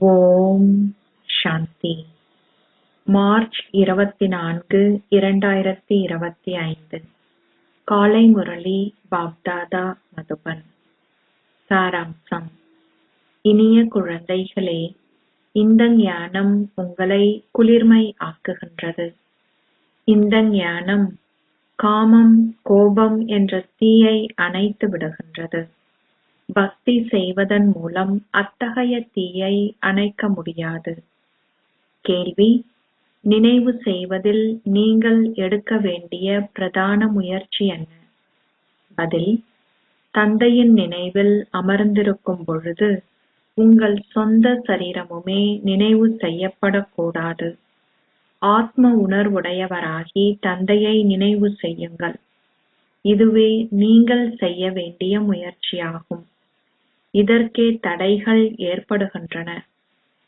ஓம் சாந்தி. March 24, 2025. காலை முரளி பாப்தாதா மதுபன். சாராம்சம். இனிய குழந்தைகளே, இந்த ஞானம் உங்களை குளிர்மை ஆக்குகின்றது. இந்த ஞானம் காமம், கோபம் என்ற தீயை அணைத்து விடுகின்றது. பக்தி செய்வதன் மூலம் அத்தகைய தீயை அணைக்க முடியாது. கேள்வி: நினைவு செய்வதில் நீங்கள் எடுக்க வேண்டிய பிரதான முயற்சி என்ன? பதில்: தந்தையின் நினைவில் அமர்ந்திருக்கும் பொழுது உங்கள் சொந்த சரீரமுமே நினைவு செய்யப்படக்கூடாது. ஆத்ம உணர்வுடையவராகி தந்தையை நினைவு செய்யுங்கள். இதுவே நீங்கள் செய்ய வேண்டிய முயற்சியாகும். இதற்கே தடைகள் ஏற்படுகின்றன.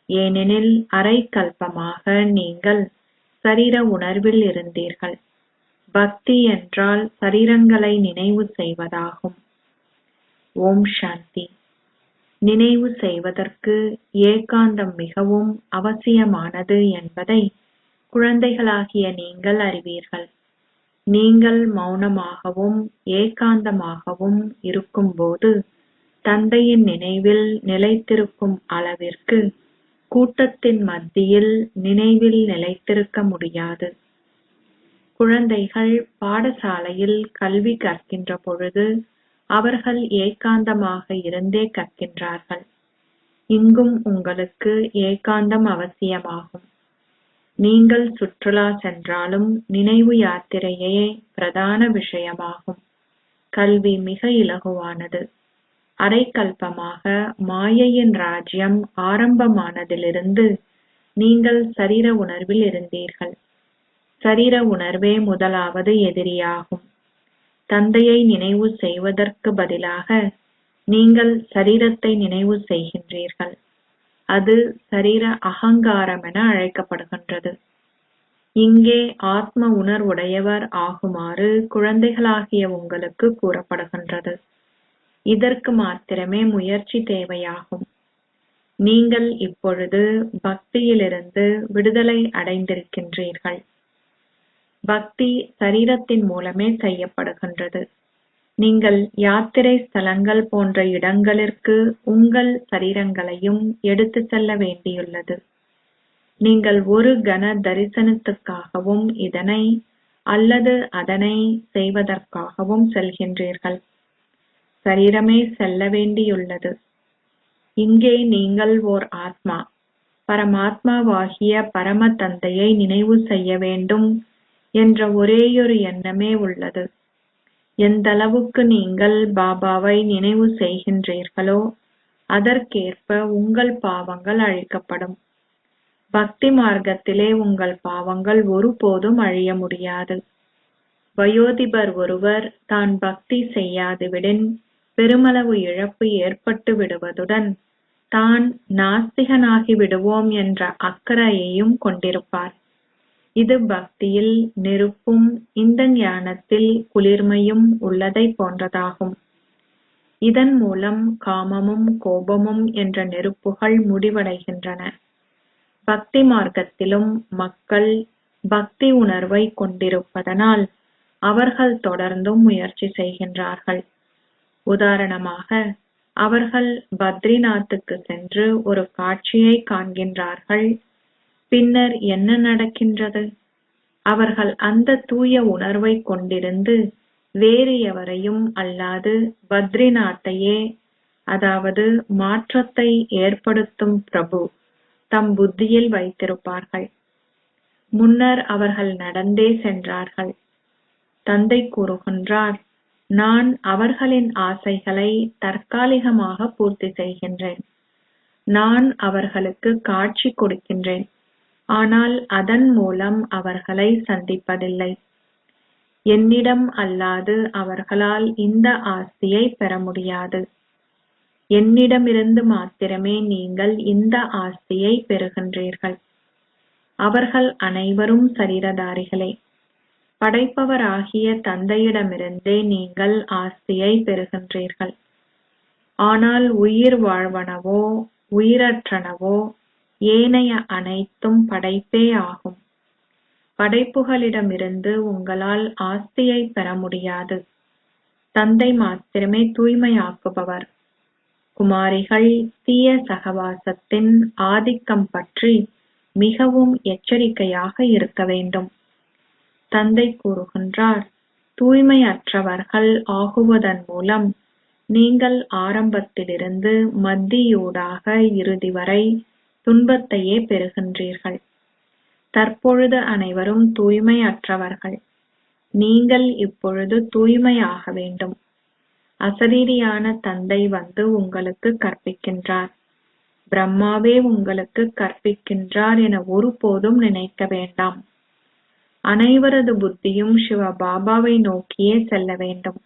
ஏனெனில் அரைக்கல்பமாக நீங்கள் சரீர உணர்வில் இருந்தீர்கள். பக்தி என்றால் சரீரங்களை நினைவு செய்வதாகும். ஓம் சாந்தி. நினைவு செய்வதற்கு ஏகாந்தம் மிகவும் அவசியமானது என்பதை குழந்தைகளாகிய நீங்கள் அறிவீர்கள். நீங்கள் மௌனமாகவும் ஏகாந்தமாகவும் இருக்கும்போது தந்தையின் நினைவில் நிலைத்திருக்கும் அளவிற்கு கூட்டத்தின் மத்தியில் நினைவில் நிலைத்திருக்க முடியாது. குழந்தைகள் பாடசாலையில் கல்வி கற்கின்ற பொழுது அவர்கள் ஏகாந்தமாக இருந்தே கற்கின்றார்கள். இங்கும் உங்களுக்கு ஏகாந்தம் அவசியமாகும். நீங்கள் சுற்றுலா சென்றாலும் நினைவு யாத்திரையே பிரதான விஷயமாகும். கல்வி மிக இலகுவானது. அரைக்கல்பமாக மாயையின் ராஜ்யம் ஆரம்பமானதிலிருந்து நீங்கள் சரீர உணர்வில் இருந்தீர்கள். சரீர உணர்வே முதலாவது எதிரியாகும். தந்தையை நினைவு செய்வதற்கு பதிலாக நீங்கள் சரீரத்தை நினைவு செய்கின்றீர்கள். அது சரீர அகங்காரம் என அழைக்கப்படுகின்றது. இங்கே ஆத்ம உணர்வுடையவர் ஆகுமாறு குழந்தைகளாகிய உங்களுக்கு கூறப்படுகின்றது. இதற்கு மாத்திரமே முயற்சி தேவையாகும். நீங்கள் இப்பொழுது பக்தியிலிருந்து விடுதலை அடைந்திருக்கின்றீர்கள். பக்தி சரீரத்தின் மூலமே செய்யப்படுகின்றது. நீங்கள் யாத்திரை ஸ்தலங்கள் போன்ற இடங்களிற்கு உங்கள் சரீரங்களையும் எடுத்து செல்ல வேண்டியுள்ளது. நீங்கள் ஒரு கண தரிசனத்துக்காகவும் இதனை அல்லது அதனை செய்வதற்காகவும் செல்கின்றீர்கள். சரீரமே செல்ல வேண்டியுள்ளது. இங்கே நீங்கள் ஓர் ஆத்மா, பரமாத்மாவாகிய பரம தந்தையை நினைவு செய்ய வேண்டும் என்ற ஒரேயொரு எண்ணமே உள்ளது. எந்தளவுக்கு நீங்கள் பாபாவை நினைவு செய்கின்றீர்களோ அதற்கேற்ப உங்கள் பாவங்கள் அழிக்கப்படும். பக்தி மார்க்கத்திலே உங்கள் பாவங்கள் ஒருபோதும் அழிய முடியாது. வயோதிபர் ஒருவர் தான் பக்தி செய்யாதுவிடின் பெருமளவு இழப்பு ஏற்பட்டு விடுவதுடன் தான் நாஸ்திகனாகி விடுவோம் என்ற அக்கறையையும் கொண்டிருப்பார். இது பக்தியில் நெருப்பும் இந்த ஞானத்தில் குளிர்மையும் உள்ளதை போன்றதாகும். இதன் மூலம் காமமும் கோபமும் என்ற நெருப்புகள் முடிவடைகின்றன. பக்தி மார்க்கத்திலும் மக்கள் பக்தி உணர்வை கொண்டிருப்பதனால் அவர்கள் தொடர்ந்தும் முயற்சி செய்கின்றார்கள். உதாரணமாக, அவர்கள் பத்ரிநாத்துக்கு சென்று ஒரு காட்சியை காண்கின்றார்கள். பின்னர் என்ன நடக்கின்றது? அவர்கள் அந்த தூய உணர்வை கொண்டிருந்து வேறு எவரையும் அல்லாது பத்ரிநாத்தையே, அதாவது மாற்றத்தை ஏற்படுத்தும் பிரபு, தம் புத்தியில் வைத்திருப்பார்கள். முன்னர் அவர்கள் நடந்தே சென்றார்கள். தந்தை கூறுகின்றார், நான் அவர்களின் ஆசைகளை தற்காலிகமாக பூர்த்தி செய்கின்றேன். நான் அவர்களுக்கு காட்சி கொடுக்கின்றேன். ஆனால் அதன் மூலம் அவர்களை சந்திப்பதில்லை. என்னிடம் அல்லாது அவர்களால் இந்த ஆஸ்தியை பெற முடியாது. என்னிடமிருந்து மாத்திரமே நீங்கள் இந்த ஆஸ்தியை பெறுகின்றீர்கள். அவர்கள் அனைவரும் சரீரதாரிகளே. படைப்பவராகிய தந்தையிடமிருந்தே நீங்கள் ஆஸ்தியை பெறுகின்றீர்கள். ஆனால் உயிர் வாழ்வனவோ உயிரற்றனவோ ஏனைய அனைத்தும் படைப்பே ஆகும். படைப்புகளிடமிருந்து உங்களால் ஆஸ்தியை பெற முடியாது. தந்தை மாத்திரமே தூய்மையாக்குபவர். குமாரிகள் தீய சகவாசத்தின் ஆதிக்கம் பற்றி மிகவும் எச்சரிக்கையாக இருக்க வேண்டும். தந்தை கூறுகின்றார், தூய்மையற்றவர்கள் ஆகுவதன் மூலம் நீங்கள் ஆரம்பத்திலிருந்து மத்தியூடாக இறுதி வரை துன்பத்தையே பெறுகின்றீர்கள். தற்பொழுது அனைவரும் தூய்மையற்றவர்கள். நீங்கள் இப்பொழுது தூய்மையாக வேண்டும். அசரீரியான தந்தை வந்து உங்களுக்கு கற்பிக்கின்றார். பிரம்மாவே உங்களுக்கு கற்பிக்கின்றார் என ஒருபோதும் நினைக்க வேண்டாம். அனைவரது புத்தியும் சிவபாபாவை நோக்கியே செல்ல வேண்டும்.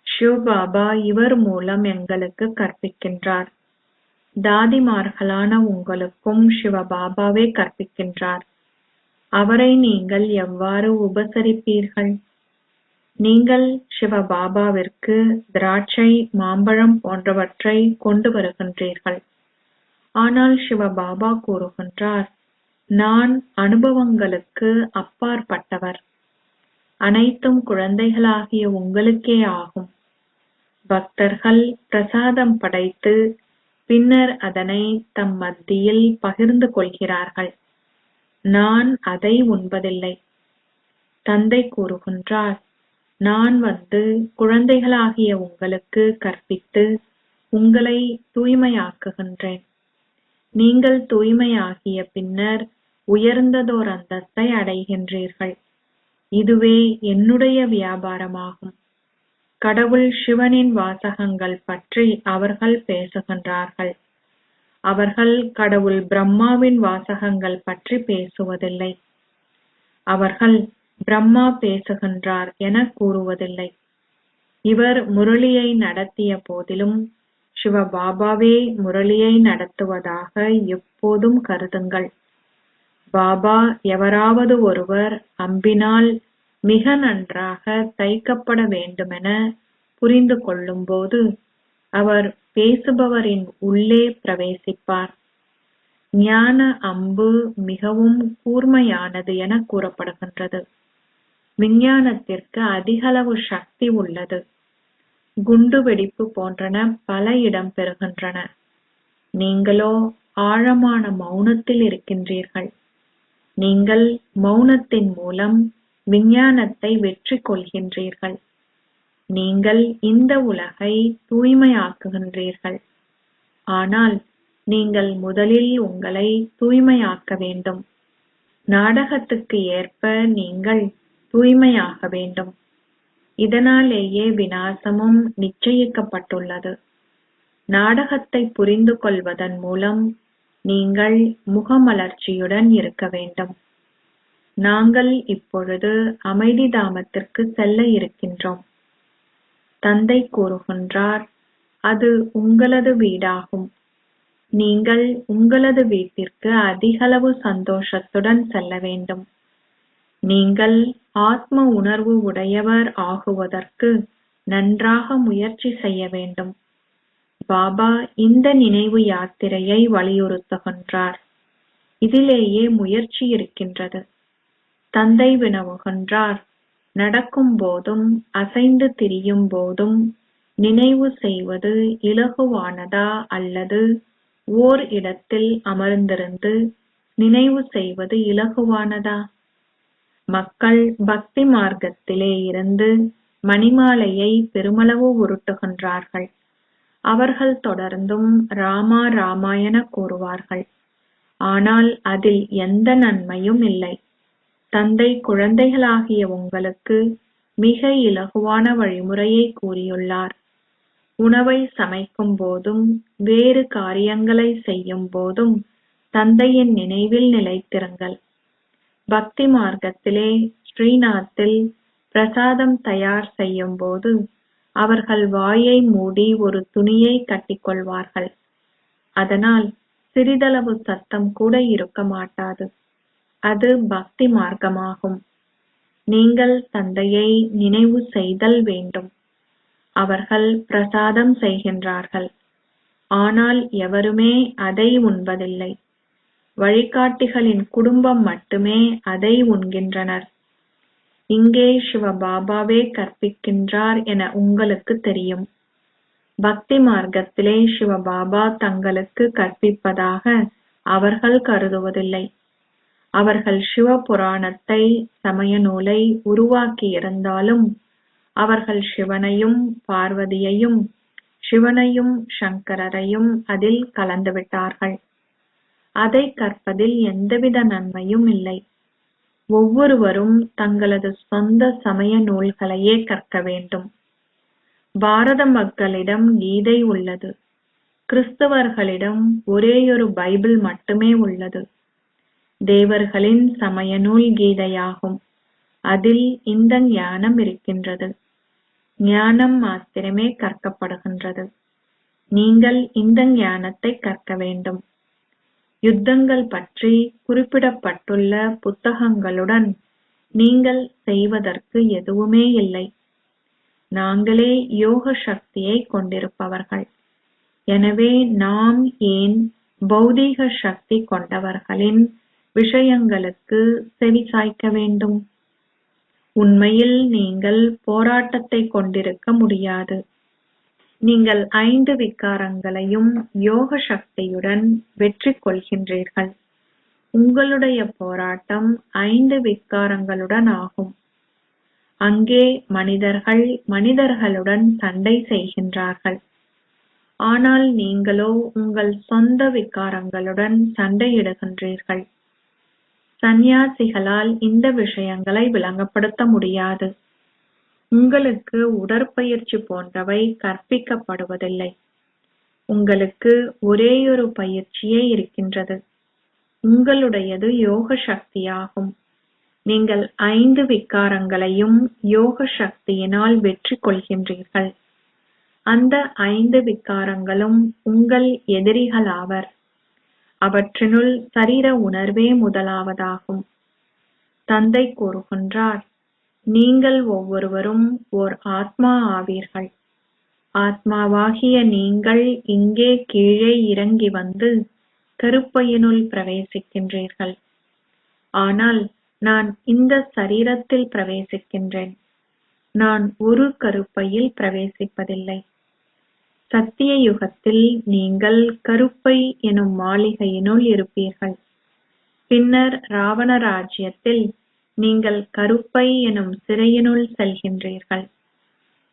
சிவபாபா இவர் மூலம் எங்களுக்கு கற்பிக்கின்றார். தாதிமார்களான உங்களுக்கும் சிவபாபாவே கற்பிக்கின்றார். அவரை நீங்கள் எவ்வாறு உபசரிப்பீர்கள்? நீங்கள் சிவபாபாவிற்கு திராட்சை, மாம்பழம் போன்றவற்றை கொண்டு வருகின்றீர்கள். ஆனால் சிவபாபா கூறுகின்றார், நான் அனுபவங்களுக்கு அப்பாற்பட்டவர். அனைத்தும் குழந்தைகளாகிய உங்களுக்கே ஆகும். பக்தர்கள் பிரசாதம் படைத்து பின்னர் அதனை தம் மத்தியில் பகிர்ந்து கொள்கிறார்கள். நான் அதை உண்பதில்லை. தந்தை கூறுகின்றார், நான் வந்து குழந்தைகளாகிய உங்களுக்கு கற்பித்து உங்களை தூய்மையாக்குகின்றேன். நீங்கள் தூய்மையாகிய பின்னர் உயர்ந்ததோர் அந்தஸ்தை அடைகின்றீர்கள். இதுவே என்னுடைய வியாபாரமாகும். கடவுள் சிவனின் வாசகங்கள் பற்றி அவர்கள் பேசுகின்றார்கள். அவர்கள் கடவுள் பிரம்மாவின் வாசகங்கள் பற்றி பேசுவதில்லை. அவர்கள் பிரம்மா பேசுகின்றார் என கூறுவதில்லை. இவர் முரளியை நடத்திய போதிலும் சிவபாபாவே முரளியை நடத்துவதாக எப்போதும் கருதுங்கள். பாபா எவராவது ஒருவர் அம்பினால் மிக நன்றாக தைக்கப்பட வேண்டுமென புரிந்து கொள்ளும்போது அவர் பேசுபவரின் உள்ளே பிரவேசிப்பார். ஞான அம்பு மிகவும் கூர்மையானது என கூறப்படுகின்றது. விஞ்ஞானத்திற்கு அதிகளவு சக்தி உள்ளது. குண்டு வெடிப்பு போன்றன பல இடம் பெறுகின்றன. நீங்களோ ஆழமான மௌனத்தில் இருக்கின்றீர்கள். நீங்கள் மௌனத்தின் மூலம் விஞ்ஞானத்தை வெற்றி கொள்கின்றீர்கள். நீங்கள் இந்த உலகை தூய்மையாக்குகின்றீர்கள். ஆனால் நீங்கள் முதலில் உங்களை தூய்மையாக்க வேண்டும். நாடகத்துக்கு ஏற்ப நீங்கள் தூய்மையாக வேண்டும். இதனாலேயே விநாசமும் நிச்சயிக்கப்பட்டுள்ளது. நாடகத்தை புரிந்து கொள்வதன் மூலம் நீங்கள் முகமலர்ச்சியுடன் இருக்க வேண்டும். நாங்கள் இப்பொழுது அமைதி தாமத்திற்கு செல்ல இருக்கின்றோம். தந்தை கூறுகின்றார், அது உங்களது வீடாகும். நீங்கள் உங்களது வீட்டிற்கு அதிகளவு சந்தோஷத்துடன் செல்ல வேண்டும். நீங்கள் ஆத்ம உணர்வு உடையவர் ஆகுவதற்கு நன்றாக முயற்சி செய்ய வேண்டும். பாபா இந்த நினைவு யாத்திரையை வலியுறுத்துகின்றார். இதிலேயே முயற்சி இருக்கின்றது. தந்தை வினவுகின்றார், நடக்கும் போதும் அசைந்து திரியும் போதும் நினைவு செய்வது இலகுவானதா அல்லது ஓர் இடத்தில் அமர்ந்திருந்து நினைவு செய்வது இலகுவானதா? மக்கள் பக்தி மார்க்கத்திலே இருந்து மணிமாலையை பெருமளவு உருட்டுகின்றார்கள். அவர்கள் தொடர்ந்தும் ராமா ராமா என கூறுவார்கள். ஆனால் அதில் எந்த நன்மையும் இல்லை. தந்தை குழந்தைகளாகிய உங்களுக்கு மிக இலகுவான வழிமுறையை கூறியுள்ளார். உணவை சமைக்கும் போதும் வேறு காரியங்களை செய்யும் போதும் தந்தையின் நினைவில் நிலைத்திருங்கள். பக்தி மார்க்கத்திலே ஸ்ரீநாத்தில் பிரசாதம் தயார் செய்யும் போது அவர்கள் வாயை மூடி ஒரு துணியை கட்டிக்கொள்வார்கள். அதனால் சிறிதளவு சத்தம் கூட இருக்க மாட்டாது. அது பக்தி மார்க்கமாகும். நீங்கள் தந்தையை நினைவு செய்தல் வேண்டும். அவர்கள் பிரசாதம் செய்கின்றார்கள். ஆனால் எவருமே அதை உண்பதில்லை. வழிகாட்டிகளின் குடும்பம் மட்டுமே அதை உண்கின்றனர். இங்கே சிவபாபாவே கற்பிக்கின்றார் என உங்களுக்கு தெரியும். பக்தி மார்க்கத்திலே சிவபாபா தங்களுக்கு கற்பிப்பதாக அவர்கள் கருதுவதில்லை. அவர்கள் சிவ புராணத்தை, சமய நூலை உருவாக்கியிருந்தாலும் அவர்கள் சிவனையும் பார்வதியையும், சிவனையும் சங்கரரையும் அதில் கலந்துவிட்டார்கள். அதை கற்பதில் எந்தவித நன்மையும் இல்லை. ஒவ்வொருவரும் தங்களது சொந்த சமய நூல்களையே கற்க வேண்டும். பாரத மக்களிடம் கீதை உள்ளது. கிறிஸ்தவர்களிடம் ஒரேயொரு பைபிள் மட்டுமே உள்ளது. தேவர்களின் சமய நூல் கீதையாகும். அதில் இந்த ஞானம் இருக்கின்றது. ஞானம் மாத்திரமே கற்கப்படுகின்றது. நீங்கள் இந்த ஞானத்தை கற்க வேண்டும். யுத்தங்கள் பற்றி குறிப்பிடப்பட்டுள்ள புத்தகங்களுடன் நீங்கள் செய்வதற்கு எதுவுமே இல்லை. நாங்களே யோக சக்தியை கொண்டிருப்பவர்கள். எனவே நாம் ஏன் பௌதீக சக்தி கொண்டவர்களின் விஷயங்களுக்கு செவிசாய்க்க வேண்டும்? உண்மையில் நீங்கள் போராட்டத்தை கொண்டிருக்க முடியாது. நீங்கள் 5 விகாரங்களையும் யோக சக்தியுடன் வெற்றி கொள்கின்றீர்கள். உங்களுடைய போராட்டம் 5 விகாரங்களுடன் ஆகும். அங்கே மனிதர்கள் மனிதர்களுடன் சண்டை செய்கின்றார்கள். ஆனால் நீங்களோ உங்கள் சொந்த விகாரங்களுடன் சண்டையிடுகின்றீர்கள். சந்நியாசிகளால் இந்த விஷயங்களை விளங்கப்படுத்த முடியாது. உங்களுக்கு உடற்பயிற்சி போன்றவை கற்பிக்கப்படுவதில்லை. உங்களுக்கு ஒரேயொரு பயிற்சியே இருக்கின்றது. உங்களுடையது யோக சக்தியாகும். நீங்கள் 5 விகாரங்களையும் யோக சக்தியினால் வெற்றி கொள்கின்றீர்கள். அந்த 5 விகாரங்களும் உங்கள் எதிரிகளாவர். அவற்றினுள் சரீர உணர்வே முதலாவதாகும். தந்தை கூறுகின்றார், நீங்கள் ஒவ்வொருவரும் ஓர் ஆத்மா ஆவீர்கள். ஆத்மாவாகிய நீங்கள் இங்கே கீழே இறங்கி வந்து கருப்பையினுள் பிரவேசிக்கின்றீர்கள். ஆனால் நான் இந்த சரீரத்தில் பிரவேசிக்கின்றேன். நான் ஒரு கருப்பையில் பிரவேசிப்பதில்லை. சத்திய யுகத்தில் நீங்கள் கருப்பை எனும் மாளிகையினுள் இருப்பீர்கள். பின்னர் ராவண ராஜ்யத்தில் நீங்கள் கருப்பை எனும் சிறையினுள் செல்கின்றீர்கள்.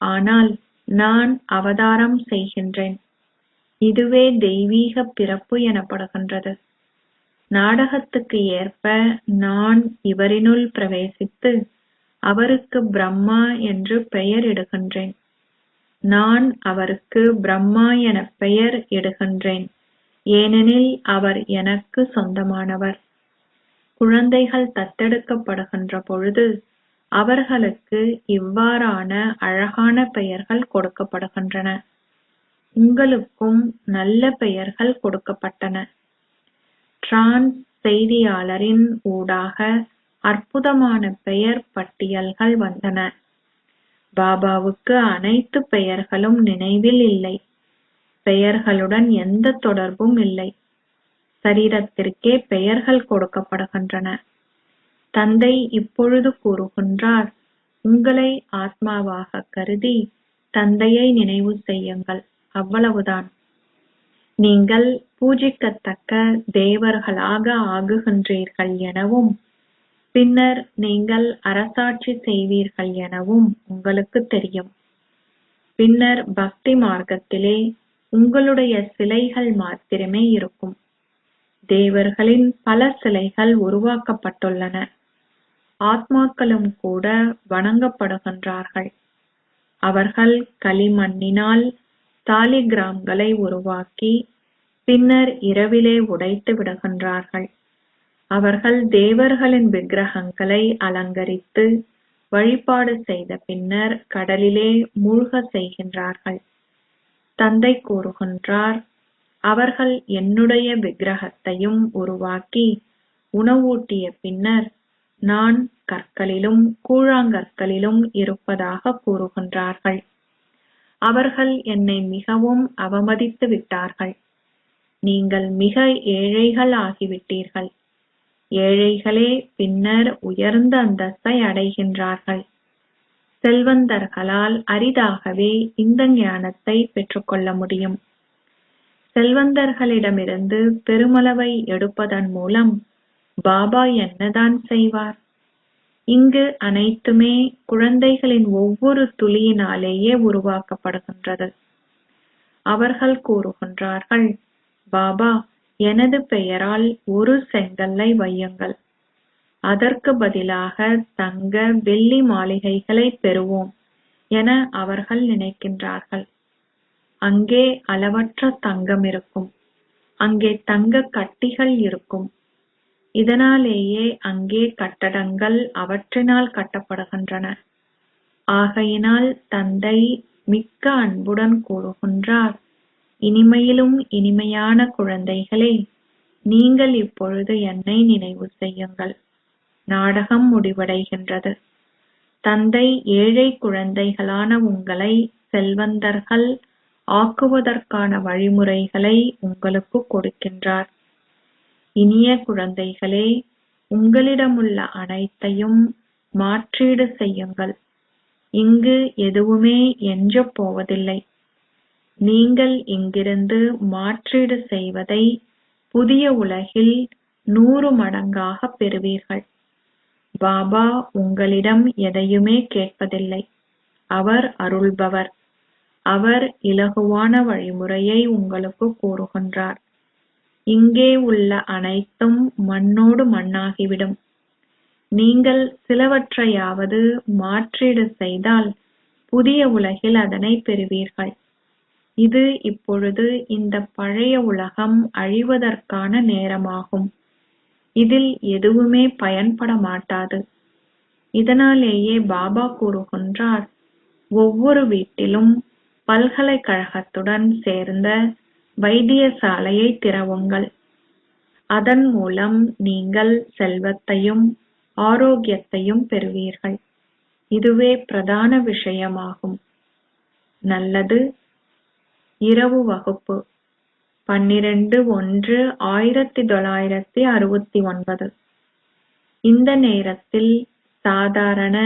ஆனால் நான் அவதாரம் செய்கின்றேன். இதுவே தெய்வீக பிறப்பு எனப்படுகின்றது. நாடகத்துக்கு ஏற்ப நான் இவரினுள் பிரவேசித்து அவருக்கு பிரம்மா என்று பெயர் இடுகின்றேன். நான் அவருக்கு பிரம்மா என பெயர் இடுகின்றேன். ஏனெனில் அவர் எனக்கு சொந்தமானவர். குழந்தைகள் தத்தெடுக்கப்படுகின்ற பொழுது அவர்களுக்கு இவ்வாறான அழகான பெயர்கள் கொடுக்கப்படுகின்றன. உங்களுக்கும் நல்ல பெயர்கள் கொடுக்கப்பட்டன. டிரான்ஸ் செய்தியாளரின் ஊடாக அற்புதமான பெயர் பட்டியல்கள் வந்தன. பாபாவுக்கு அனைத்து பெயர்களும் நினைவில் இல்லை. பெயர்களுடன் எந்த தொடர்பும் இல்லை. சரீரத்திற்கே பெயர்கள் கொடுக்கப்படுகின்றன. தந்தை இப்பொழுது கூறுகின்றார், உங்களை ஆத்மாவாக கருதி தந்தையை நினைவு செய்யுங்கள். அவ்வளவுதான். நீங்கள் பூஜிக்கத்தக்க தேவர்களாக ஆகுகின்றீர்கள் எனவும் பின்னர் நீங்கள் அரசாட்சி செய்வீர்கள் எனவும் உங்களுக்கு தெரியும். பின்னர் பக்தி மார்க்கத்திலே உங்களுடைய சிலைகள் மாத்திரமே இருக்கும். தேவர்களின் பல சிலைகள் உருவாக்கப்பட்டுள்ளன. ஆத்மாக்களும் கூட வணங்கப்படுகின்றார்கள். அவர்கள் களிமண்ணினால் தாலிகிராம்களை உருவாக்கி பின்னர் இரவிலே உடைத்து விடுகின்றார்கள். அவர்கள் தேவர்களின் விக்கிரகங்களை அலங்கரித்து வழிபாடு செய்த பின்னர் கடலிலே மூழ்க செய்கின்றார்கள். தந்தை கூறுகின்றார், அவர்கள் என்னுடைய விக்கிரகத்தையும் உருவாக்கி உணவூட்டிய பின்னர் நான் கற்களிலும் கூழாங்கற்களிலும் இருப்பதாக கூறுகின்றார்கள். அவர்கள் என்னை மிகவும் அவமதித்து விட்டார்கள். நீங்கள் மிக ஏழைகள் ஆகிவிட்டீர்கள். ஏழைகளே பின்னர் உயர்ந்த அந்தஸ்தை அடைகின்றார்கள். செல்வந்தர்களால் அரிதாகவே இந்த ஞானத்தை பெற்றுக்கொள்ள முடியும். செல்வந்தர்களிடமிருந்து பெருமளவை எடுப்பதன் மூலம் பாபா என்னதான் செய்வார்? இங்கு அனைத்துமே குழந்தைகளின் ஒவ்வொரு துளியினாலேயே உருவாக்கப்படுகின்றது. அவர்கள் கூறுகின்றார்கள், பாபா, எனது பெயரால் ஒரு செங்கல்லை வையுங்கள், அதற்கு பதிலாக தங்க வெள்ளி மாளிகைகளை பெறுவோம் என அவர்கள் நினைக்கின்றார்கள். அங்கே அளவற்ற தங்கம் இருக்கும், அங்கே தங்க கட்டிகள் இருக்கும். இதனாலேயே அங்கே கட்டடங்கள் அவற்றினால் கட்டப்படுகின்றன. ஆகையினால் தந்தை மிக்க அன்புடன் கூறுகின்றார், இனிமையிலும் இனிமையான குழந்தைகளே, நீங்கள் இப்பொழுது என்னை நினைவு செய்யுங்கள். நாடகம் முடிவடைகின்றது. தந்தை ஏழை குழந்தைகளான உங்களை செல்வந்தர்கள் ஆக்குவதற்கான வழிமுறைகளை உங்களுக்கு கொடுக்கின்றார். இனிய குழந்தைகளே, உங்களிடமுள்ள அனைத்தையும் மாற்றீடு செய்யுங்கள். இங்கு எதுவுமே எஞ்சப் போவதில்லை. நீங்கள் இங்கிருந்து மாற்றீடு செய்வதை புதிய உலகில் 100 மடங்காக பெறுவீர்கள். பாபா உங்களிடம் எதையுமே கேட்பதில்லை. அவர் அருள்பவர். அவர் இலகுவான வழிமுறையை உங்களுக்கு கூறுகின்றார். இங்கே உள்ள அனைத்தும் மண்ணோடு மண்ணாகிவிடும். நீங்கள் சிலவற்றையாவது மாற்றீடு செய்தால் புதிய உலகில் அதனை பெறுவீர்கள். இது இப்பொழுது இந்த பழைய உலகம் அழிவதற்கான நேரமாகும். இதில் எதுவுமே பயன்பட மாட்டாது. இதனாலேயே பாபா கூறுகின்றார், ஒவ்வொரு வீட்டிலும் பல்கலைக்கழகத்துடன் சேர்ந்த வைத்தியசாலையை திறவுங்கள். அதன் மூலம் நீங்கள் செல்வத்தையும் ஆரோக்கியத்தையும் பெறுவீர்கள். இதுவே பிரதான விஷயமாகும். நல்லது. இரவு வகுப்பு 12/1/1969. இந்த நேரத்தில் சாதாரண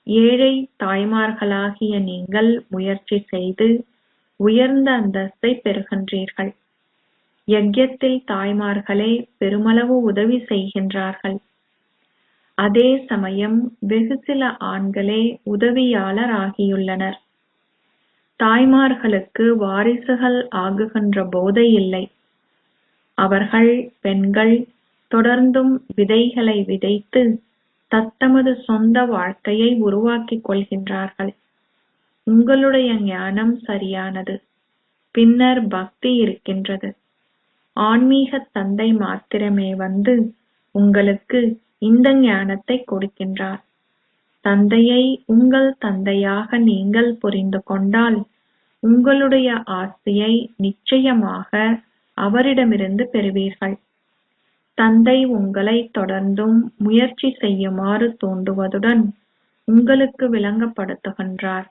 ஏழை தாய்மார்களாகிய நீங்கள் முயற்சி செய்து உயர்ந்த அந்தஸ்தை பெறுகின்றீர்கள். யஜ்யத்தில் தாய்மார்களே பெருமளவு உதவி செய்கின்றார்கள். அதே சமயம் வெகு சில ஆண்களே உதவியாளர் ஆகியுள்ளனர். தாய்மார்களுக்கு வாரிசுகள் ஆகுகின்ற போதை இல்லை. அவர்கள் பெண்கள் தொடர்ந்தும் விதைகளை விதைத்து தத்தமது சொந்த வாழ்க்கையை உருவாக்கிக் கொள்கின்றார்கள். உங்களுடைய ஞானம் சரியானது. பின்னர் பக்தி இருக்கின்றது. ஆன்மீக தந்தை மாத்திரமே வந்து உங்களுக்கு இந்த ஞானத்தை கொடுக்கின்றார். தந்தையை உங்கள் தந்தையாக நீங்கள் புரிந்து கொண்டால் உங்களுடைய ஆஸ்தியை நிச்சயமாக அவரிடமிருந்து பெறுவீர்கள். தந்தை உங்களை தொடர்ந்தும் முயற்சி செய்யுமாறு தூண்டுவதுடன் உங்களுக்கு விளங்கப்படுத்துகின்றார்.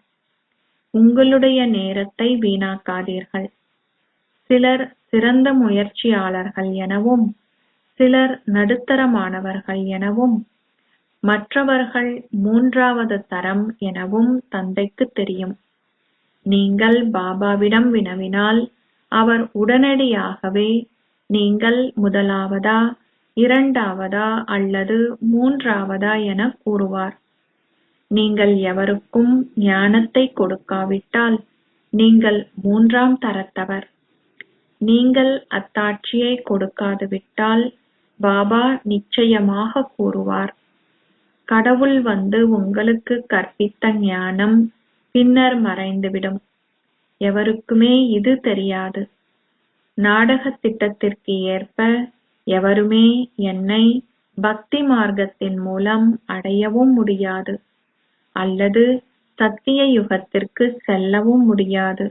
உங்களுடைய நேரத்தை வீணாக்காதீர்கள். சிலர் சிறந்த முயற்சியாளர்கள் எனவும், சிலர் நடுத்தரமானவர்கள் எனவும், மற்றவர்கள் 3வது தரம் எனவும் தந்தைக்கு தெரியும். நீங்கள் பாபாவிடம் வினவினால் அவர் உடனடியாகவே நீங்கள் 1வதா 2வதா அல்லது 3வதா என கூறுவார். நீங்கள் எவருக்கும் ஞானத்தை கொடுக்காவிட்டால் நீங்கள் 3ஆம் தரத்தவர். நீங்கள் அத்தாட்சியை கொடுக்காது விட்டால் பாபா நிச்சயமாக கூறுவார். கடவுள் வந்து உங்களுக்கு கற்பித்த ஞானம் பின்னர் மறைந்துவிடும். எவருக்குமே இது தெரியாது. நாடக திட்டத்திற்கு ஏற்ப எவருமே என்னை பக்தி மார்க்கத்தின் மூலம் அடையவும் முடியாது அல்லது சத்திய யுகத்திற்கு செல்லவும் முடியாது.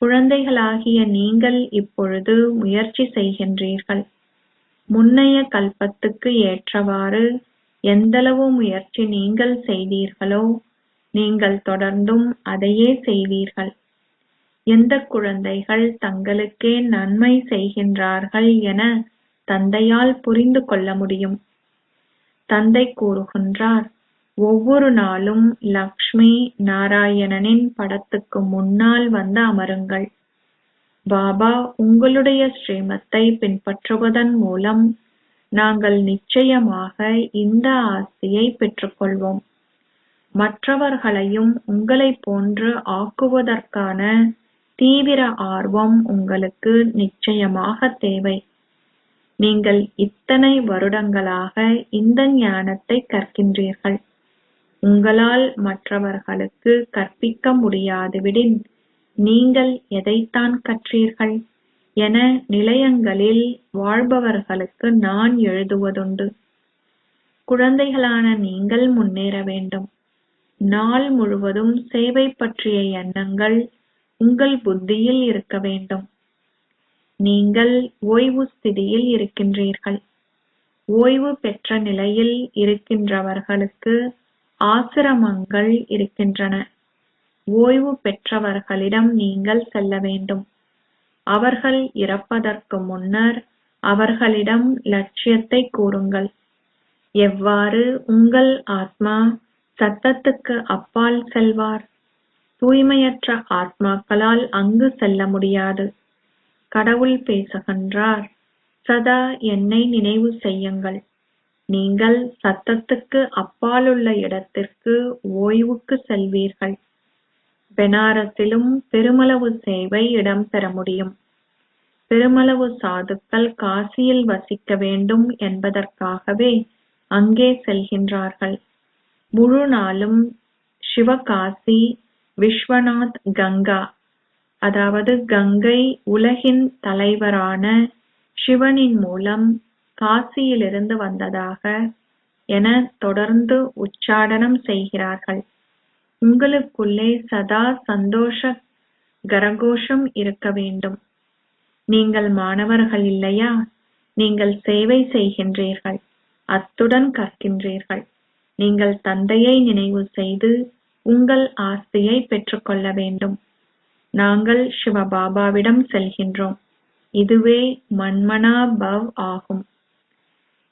குழந்தைகளாகிய நீங்கள் இப்பொழுது முயற்சி செய்கின்றீர்கள். முன்னைய கல்பத்துக்கு ஏற்றவாறு எந்தளவு முயற்சி நீங்கள் செய்தீர்களோ நீங்கள் தொடர்ந்தும் அதையே செய்வீர்கள். எந்த குழந்தைகள் தங்களுக்கே நன்மை செய்கின்றார்கள் என தந்தையால் புரிந்து கொள்ள முடியும். தந்தை கூறுகின்றார், ஒவ்வொரு நாளும் லக்ஷ்மி நாராயணனின் படத்துக்கு முன்னால் வந்து அமருங்கள். பாபா உங்களுடைய ஸ்ரீமத்தை பின்பற்றுவதன் மூலம் நாங்கள் நிச்சயமாக இந்த ஆஸ்தியை பெற்றுக்கொள்வோம். மற்றவர்களையும் உங்களைப் போன்று ஆக்குவதற்கான தீவிர ஆர்வம் உங்களுக்கு நிச்சயமாக தேவை. நீங்கள் இத்தனை வருடங்களாக இந்த ஞானத்தை கற்கின்றீர்கள். உங்களால் மற்றவர்களுக்கு கற்பிக்க முடியாதுவிடின் நீங்கள் எதைத்தான் கற்றீர்கள் என நிலையங்களில் வாழ்பவர்களுக்கு நான் எழுதுவதுண்டு. குழந்தைகளான நீங்கள் முன்னேற வேண்டும். நாள் முழுவதும் சேவை பற்றிய எண்ணங்கள் உங்கள் புத்தியில் இருக்க வேண்டும். நீங்கள் ஓய்வு ஸ்திதியில் இருக்கின்றீர்கள். ஓய்வு பெற்ற நிலையில் இருக்கின்றவர்களுக்கு ஆசிரமங்கள் இருக்கின்றன. ஓய்வு பெற்றவர்களிடம் நீங்கள் செல்ல வேண்டும். அவர்கள் இறப்பதற்கு முன்னர் அவர்களிடம் லட்சியத்தை கூறுங்கள். எவ்வாறு உங்கள் ஆத்மா சத்தத்துக்கு அப்பால் செல்வார்? தூய்மையற்ற ஆத்மாக்களால் அங்கு செல்ல முடியாது. கடவுள் பேசுகின்றார், சதா என்னை நினைவு செய்யுங்கள். நீங்கள் சத்தத்துக்கு அப்பாலுள்ள இடத்திற்கு ஓய்வுக்கு செல்வீர்கள். பெனாரஸிலும் பெருமளவு சேவை இடம்பெற முடியும். பெருமளவு சாதுக்கள் காசியில் வசிக்க வேண்டும் என்பதற்காகவே அங்கே செல்கின்றார்கள். முழு நாளும் சிவகாசி, விஸ்வநாத், கங்கா, அதாவது கங்கை உலகின் தலைவரான சிவனின் மூலம் காசியிலிருந்து வந்ததாக என தொடர்ந்து உச்சாடனம் செய்கிறார்கள். உங்களுக்குள்ளே சதா சந்தோஷ கரகோஷம் இருக்க வேண்டும். நீங்கள் மாணவர்கள் இல்லையா? நீங்கள் சேவை செய்கின்றீர்கள், அத்துடன் கற்கின்றீர்கள். நீங்கள் தந்தையை நினைவு செய்து உங்கள் ஆஸ்தியை பெற்றுக்கொள்ள வேண்டும். நாங்கள் சிவபாபாவிடம் செல்கின்றோம். இதுவே மன்மனா பவ் ஆகும்.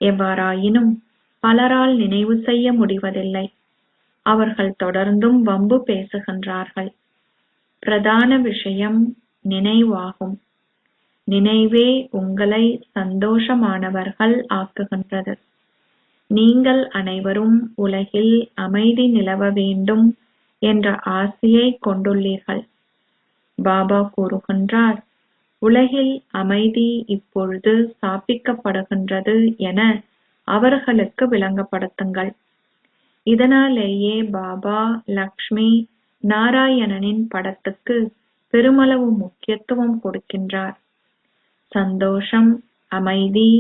எவ்வாறாயினும் பலரால் நினைவு செய்ய முடிவதில்லை. அவர்கள் தொடர்ந்தும் வம்பு பேசுகின்றார்கள். பிரதான விஷயம் நினைவாகும். நினைவே உங்களை சந்தோஷமானவர்கள் ஆக்குகின்றது. நீங்கள் அனைவரும் உலகில் அமைதி நிலவ வேண்டும் என்ற ஆசையை கொண்டுள்ளீர்கள். பாபா கூறுகின்றார், உலகில் அமைதி இப்பொழுது ஸ்தாபிக்கப்படுகின்றது என அவர்களுக்கு விளங்கப்படுத்துங்கள். இதனாலேயே பாபா லக்ஷ்மி நாராயணனின் படத்துக்கு பெருமளவு முக்கியத்துவம் கொடுக்கின்றார். சந்தோஷம், அமைதி,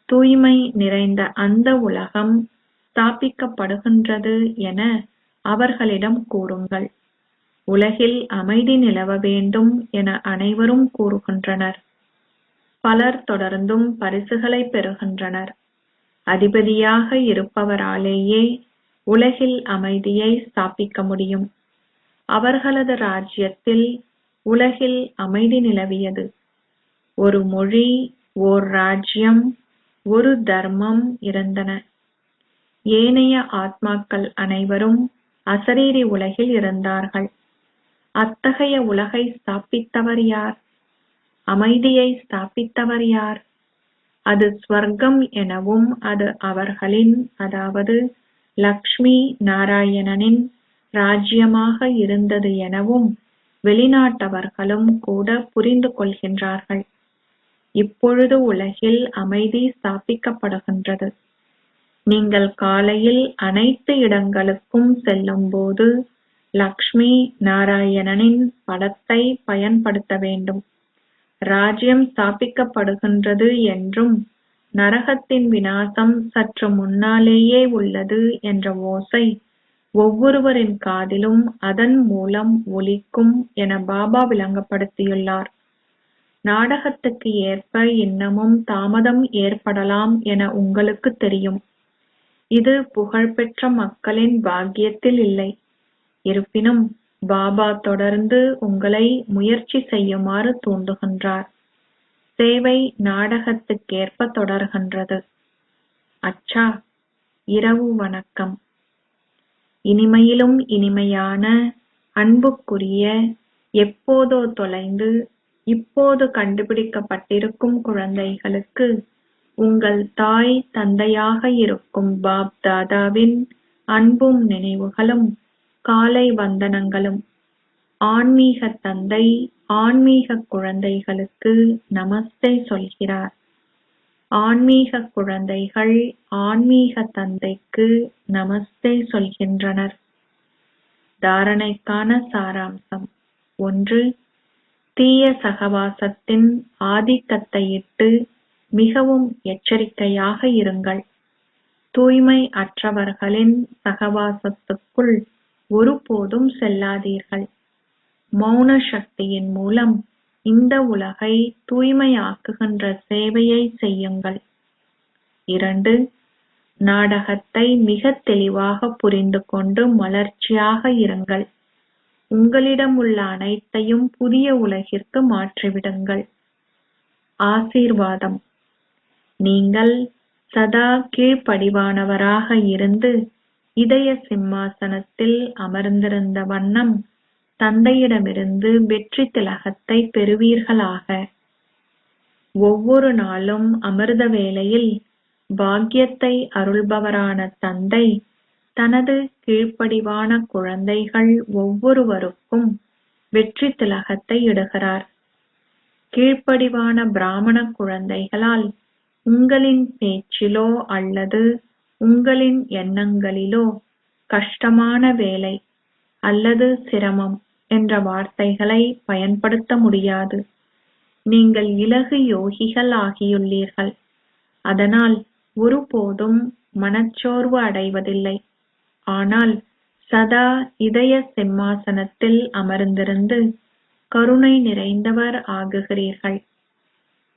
தூய்மை நிறைந்த அந்த உலகம் ஸ்தாபிக்கப்படுகின்றது என அவர்களிடம் கூறுங்கள். உலகில் அமைதி நிலவ வேண்டும் என அனைவரும் கூறுகின்றனர். பலர் தொடர்ந்தும் பரிசுகளை பெறுகின்றனர். அதிபதியாக இருப்பவராலேயே உலகில் அமைதியை ஸ்தாபிக்க முடியும். அவர்களது ராஜ்யத்தில் உலகில் அமைதி நிலவியது. ஒரு மொழி, ஓர் ராஜ்யம், ஒரு தர்மம் இருந்தன. ஏனைய ஆத்மாக்கள் அனைவரும் அசரீரி உலகில் இருந்தார்கள். அத்தகைய உலகை ஸ்தாபித்தவர் யார்? அமைதியை ஸ்தாபித்தவர் யார்? அது ஸ்வர்க்கம் எனவும் அது அவர்களின், அதாவது லக்ஷ்மி நாராயணனின் ராஜ்யமாக இருந்தது எனவும் வெளிநாட்டவர்களும் கூட புரிந்து கொள்கின்றார்கள். இப்பொழுது உலகில் அமைதி ஸ்தாபிக்கப்படுகின்றது. நீங்கள் காலையில் அனைத்து இடங்களுக்கும் செல்லும் போது லக்ஷ்மி நாராயணனின் படத்தை பயன்படுத்த வேண்டும். ராஜ்யம் ஸ்தாபிக்கப்படுகின்றது என்றும் நரகத்தின் விநாசம் சற்று முன்னாலேயே உள்ளது என்ற ஓசை ஒவ்வொருவரின் காதிலும் அதன் மூலம் ஒலிக்கும் என பாபா விளங்கப்படுத்தியுள்ளார். நாடகத்துக்கு ஏற்ப இன்னமும் தாமதம் ஏற்படலாம் என உங்களுக்கு தெரியும். இது புகழ்பெற்ற மக்களின் பாக்கியத்தில் இல்லை. இருப்பினும் பாபா தொடர்ந்து உங்களை முயற்சி செய்யுமாறு தூண்டுகின்றார். சேவை நாடகத்துக்கேற்ப தொடர்கின்றது. அச்சா, இரவு வணக்கம். இனிமையிலும் இனிமையான அன்புக்குரிய, எப்போதோ தொலைந்து இப்போது கண்டுபிடிக்கப்பட்டிருக்கும் குழந்தைகளுக்கு உங்கள் தாய் தந்தையாக இருக்கும் பாப் தாதாவின் அன்பும் நினைவுகளும் காலை வந்தனங்களும். ஆன்மீக தந்தை ஆன்மீக குழந்தைகளுக்கு நமஸ்தே சொல்கிறார். ஆன்மீக குழந்தைகள் ஆன்மீக தந்தைக்கு நமஸ்தே சொல்கின்றனர். தாரணைக்கான சாராம்சம். 1. தீய சகவாசத்தின் ஆதிக்கத்தையிட்டு மிகவும் எச்சரிக்கையாக இருங்கள். தூய்மை அற்றவர்களின் சகவாசத்துக்குள் ஒருபோதும் செல்லாதீர்கள். மௌன சக்தியின் மூலம் இந்த உலகை தூய்மையாக்குகின்ற சேவையை செய்யுங்கள். 2. நாடகத்தை மிக தெளிவாக புரிந்து கொண்டு மலர்ச்சியாக இருங்கள். உங்களிடம் உள்ள அனைத்தையும் புதிய உலகிற்கு மாற்றிவிடுங்கள். ஆசீர்வாதம். நீங்கள் சதா கீழ்ப்படிவானவராக இருந்து இதய சிம்மாசனத்தில் அமர்ந்திருந்த வண்ணம் தந்தையிடமிருந்து வெற்றி திலகத்தை பெறுவீர்களாக. ஒவ்வொரு நாளும் அமிர்த வேளையில் பாக்கியத்தை அருள்பவரான தந்தை தனது கீழ்ப்படிவான குழந்தைகள் ஒவ்வொருவருக்கும் வெற்றி திலகத்தை இடுகிறார். கீழ்ப்படிவான பிராமண குழந்தைகளால் உங்களின் பேச்சிலோ அல்லது உங்களின் எண்ணங்களிலோ கஷ்டமான வேலை அல்லது சிரமம் என்ற வார்த்தைகளை பயன்படுத்த முடியாது. நீங்கள் இலகு யோகிகள் ஆகியுள்ளீர்கள். அதனால் ஒருபோதும் மனச்சோர்வு அடைவதில்லை. ஆனால் சதா இதய சிம்மாசனத்தில் அமர்ந்திருந்து கருணை நிறைந்தவர் ஆகுகிறீர்கள்.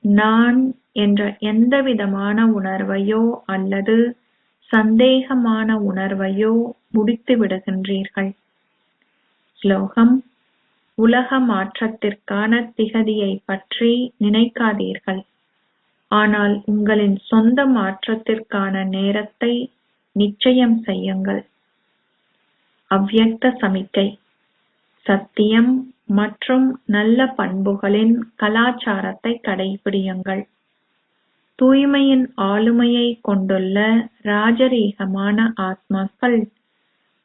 நான் என்ற எந்தவிதமான உணர்வையோ அல்லது சந்தேகமான உணர்வையோ முடித்து விடுகின்றீர்கள். ஸ்லோகம். உலக மாற்றத்திற்கான திகதியை பற்றி நினைக்காதீர்கள். ஆனால் உங்களின் சொந்த மாற்றத்திற்கான நேரத்தை நிச்சயம் செய்யுங்கள். அவ்யக்த சமிக்கை. சத்தியம் மற்றும் நல்ல பண்புகளின் கலாச்சாரத்தை கடைபிடியுங்கள். தூய்மையின் ஆளுமையை கொண்டுள்ள ராஜரீகமான ஆத்மாக்கள்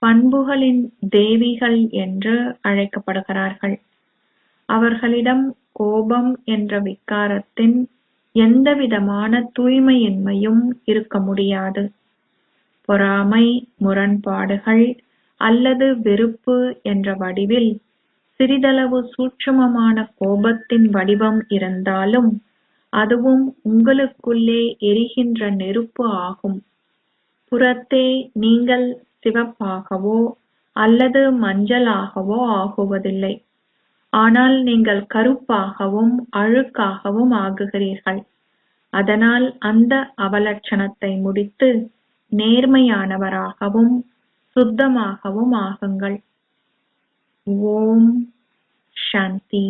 பண்புகளின் தேவிகள் என்று அழைக்கப்படுகிறார்கள். அவர்களிடம் கோபம் என்ற விகாரத்தின் எந்தவிதமான தூய்மையின்மையும் இருக்க முடியாது. பொறாமை, முரண்பாடுகள் அல்லது வெறுப்பு என்ற வடிவில் சிறிதளவு சூட்சுமமான கோபத்தின் வடிவம் இருந்தாலும் அதுவும் உங்களுக்குள்ளே எரிகின்ற நெருப்பு ஆகும். புறத்தே நீங்கள் சிவப்பாகவோ அல்லது மஞ்சளாகவோ ஆகுவதில்லை. ஆனால் நீங்கள் கருப்பாகவும் அழுக்காகவும் ஆகுகிறீர்கள். அதனால் அந்த அவலட்சணத்தை முடித்து நேர்மையானவராகவும் சுத்தமாகவும் ஆகுங்கள். ஓம் சாந்தி.